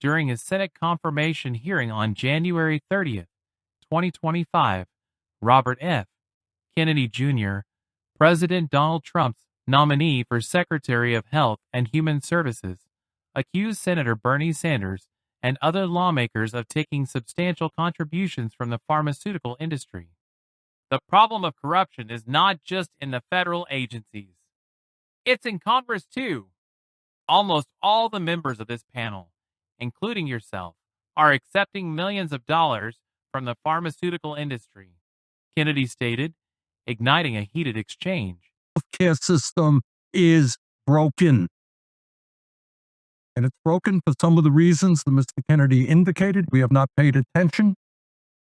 During his Senate confirmation hearing on January 30th, 2025, Robert F. Kennedy Jr., President Donald Trump's nominee for Secretary of Health and Human Services, accused Senator Bernie Sanders and other lawmakers of taking substantial contributions from the pharmaceutical industry. The problem of corruption is not just in the federal agencies. It's in Congress too. Almost all the members of this panel, including yourself, are accepting millions of dollars from the pharmaceutical industry, Kennedy stated, igniting a heated exchange. The healthcare system is broken. And it's broken for some of the reasons that Mr. Kennedy indicated. We have not paid attention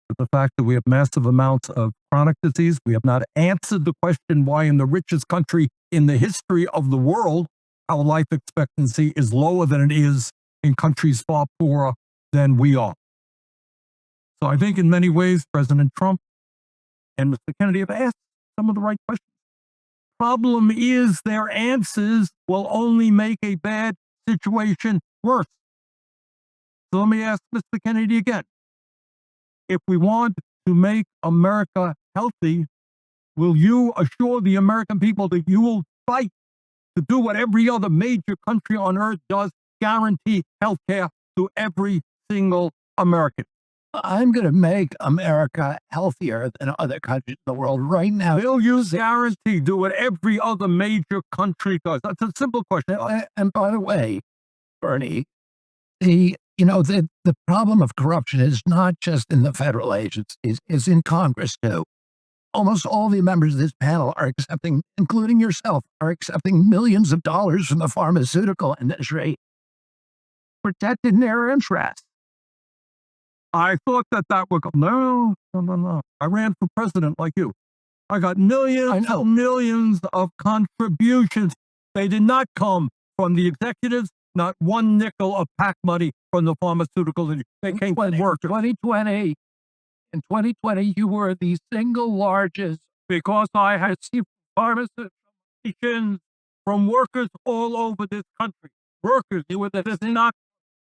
to the fact that we have massive amounts of chronic disease. We have not answered the question why in the richest country in the history of the world, our life expectancy is lower than it is in countries far poorer than we are. So I think in many ways, President Trump and Mr. Kennedy have asked some of the right questions. Problem is their answers will only make a bad situation worse. So let me ask Mr. Kennedy again. If we want to make America healthy, will you assure the American people that you will fight to do what every other major country on earth does, guarantee health care to every single American? I'm going to make America healthier than other countries in the world right now. Will you guarantee do what every other major country does? That's a simple question. And by the way, Bernie, the problem of corruption is not just in the federal agencies, it's in Congress too. Almost all the members of this panel are accepting, including yourself, are accepting millions of dollars from the pharmaceutical industry, protecting their interests. I thought that would go. No. I ran for president like you. I got millions of contributions. They did not come from the executives, not one nickel of PAC money from the pharmaceutical industry. They came from workers. In 2020, you were the single largest. Because I had received pharmaceutical from workers all over this country. Workers, you were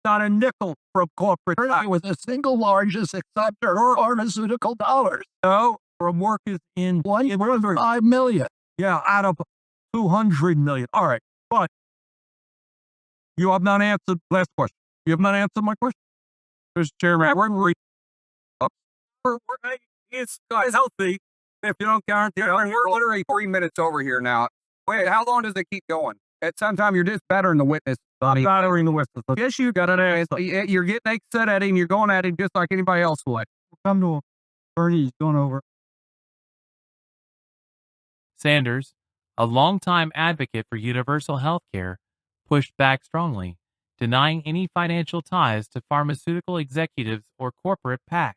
not a nickel from corporate. I was the single largest acceptor of pharmaceutical dollars. No, from workers in 5 million. Yeah, out of 200 million. All right, but you have not answered last question. You have not answered my question. Mr. Chairman, it's healthy if you don't guarantee it. We're literally 3 minutes over here now. Wait, how long does it keep going? At some time, you're just battering the witness. Battering the witness. Yes, you got an ass. You're getting upset at him. You're going at him just like anybody else would. Come to Bernie's going over. Sanders, a longtime advocate for universal health care, pushed back strongly, denying any financial ties to pharmaceutical executives or corporate PACs.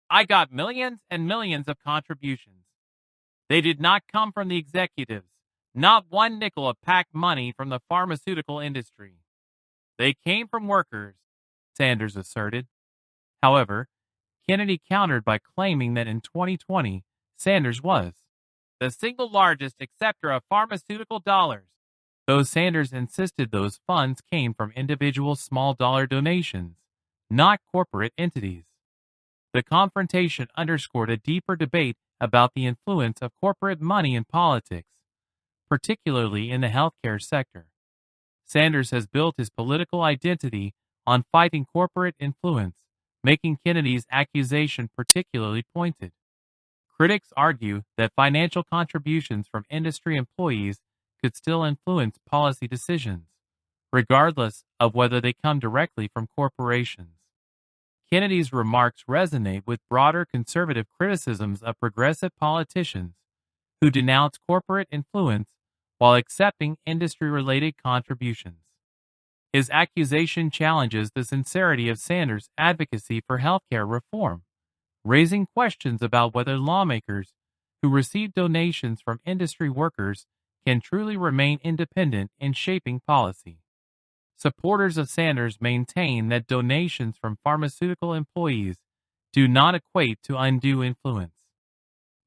I got millions and millions of contributions. They did not come from the executives, not one nickel of PAC money from the pharmaceutical industry. They came from workers, Sanders asserted. However, Kennedy countered by claiming that in 2020, Sanders was the single largest acceptor of pharmaceutical dollars, though Sanders insisted those funds came from individual small dollar donations, not corporate entities. The confrontation underscored a deeper debate about the influence of corporate money in politics, particularly in the healthcare sector. Sanders has built his political identity on fighting corporate influence, making Kennedy's accusation particularly pointed. Critics argue that financial contributions from industry employees could still influence policy decisions, regardless of whether they come directly from corporations. Kennedy's remarks resonate with broader conservative criticisms of progressive politicians who denounce corporate influence while accepting industry-related contributions. His accusation challenges the sincerity of Sanders' advocacy for healthcare reform, raising questions about whether lawmakers who receive donations from industry workers can truly remain independent in shaping policy. Supporters of Sanders maintain that donations from pharmaceutical employees do not equate to undue influence.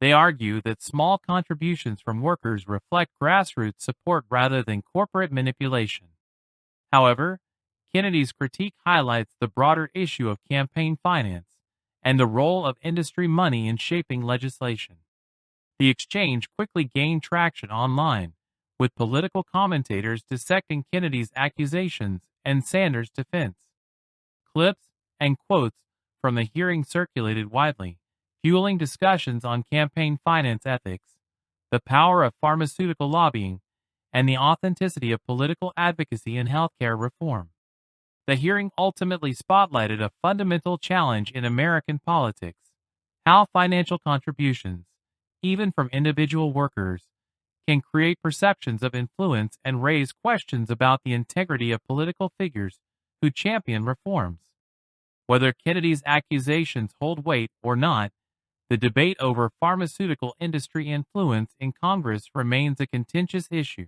They argue that small contributions from workers reflect grassroots support rather than corporate manipulation. However, Kennedy's critique highlights the broader issue of campaign finance and the role of industry money in shaping legislation. The exchange quickly gained traction online, with political commentators dissecting Kennedy's accusations and Sanders' defense. Clips and quotes from the hearing circulated widely, fueling discussions on campaign finance ethics, the power of pharmaceutical lobbying, and the authenticity of political advocacy in healthcare reform. The hearing ultimately spotlighted a fundamental challenge in American politics: how financial contributions, even from individual workers, can create perceptions of influence and raise questions about the integrity of political figures who champion reforms. Whether Kennedy's accusations hold weight or not, the debate over pharmaceutical industry influence in Congress remains a contentious issue.